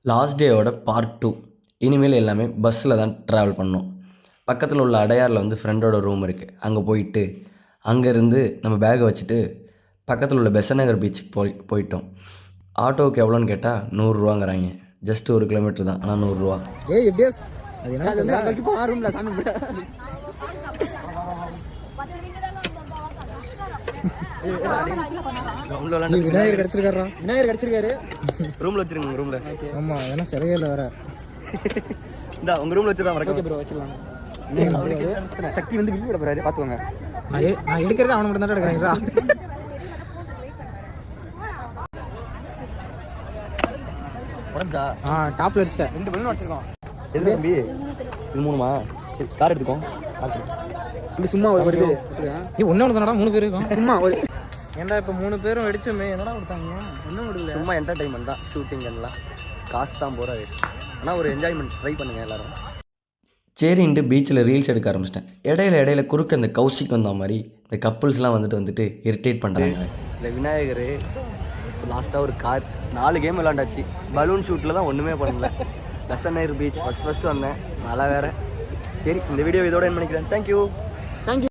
Last டேயோட part 2. இனிமேல் எல்லாமே பஸ்ஸில் தான் ட்ராவல் பண்ணோம். பக்கத்தில் உள்ள அடையாரில் வந்து ஃப்ரெண்டோட ரூம் இருக்குது. அங்கே போயிட்டு அங்கேருந்து நம்ம பேக்கை வச்சுட்டு பக்கத்தில் உள்ள பெசன்ட் நகர் பீச்சுக்கு போயிட்டோம். ஆட்டோவுக்கு எவ்வளோன்னு கேட்டால் 100 ரூபாங்கிறாங்க. ஜஸ்ட் 1 கிலோமீட்டர் தான், ஆனால் 100 ரூபா. விநாயகர் கிடைச்சிருக்காரு. ரூமில் வச்சுருங்க, உங்கள் ரூமில். ஆமாம், ஏன்னா சிறையில் வேற. இந்த உங்கள் ரூமில் வச்சுருந்தா ஓகே ப்ரோ, வச்சிடலாம். சக்தி வந்து விட்டு விட போகிறாரு, பார்த்துவாங்க. நான் எடுக்கிறது அவனை மட்டும் தான் எடுக்கிறீங்களா? டாப்ல அடிச்சிட்டேன். 2 பலூன் வச்சுருக்கோம். எது தம்பி? இது 3மா? சரி, கார் எடுத்துக்கோம். இப்படி சும்மா ஒரு இது ஒன்று தானடா 3 பேர் இருக்கும். சும்மா ஒரு ஏன்டா இப்போ 3 பேரும் வெடிச்சுமே என்னடா கொடுத்தாங்க? ஒன்றும் கொடுக்கல. சும்மா என்டர்டைன்மெண்ட் தான். ஷூட்டிங் எல்லாம் காசு தான் போகிற வேஸ்ட். ஆனால் ஒரு என்ஜாய்மெண்ட் ட்ரை பண்ணுங்கள் எல்லோரும். சரின்ட்டு பீச்சில் ரீல்ஸ் எடுக்க ஆரம்பிச்சிட்டேன். இடையில குறுக்க இந்த கௌஷிக் வந்த மாதிரி இந்த கப்புள்ஸ்லாம் வந்துட்டு இரிட்டேட் பண்ணுறாங்க. இந்த விநாயகர் லாஸ்ட்டாக ஒரு கார் 4 கேம் விளாண்டாச்சு. பலூன் ஷூட்டில் தான் ஒன்றுமே பண்ணல. பெசன்ட் நகர் பீச் ஃபஸ்ட்டு வந்தேன், மழை வேறு. சரி, இந்த வீடியோ இதோட என் பண்ணிக்கிறேன். தேங்க்யூ.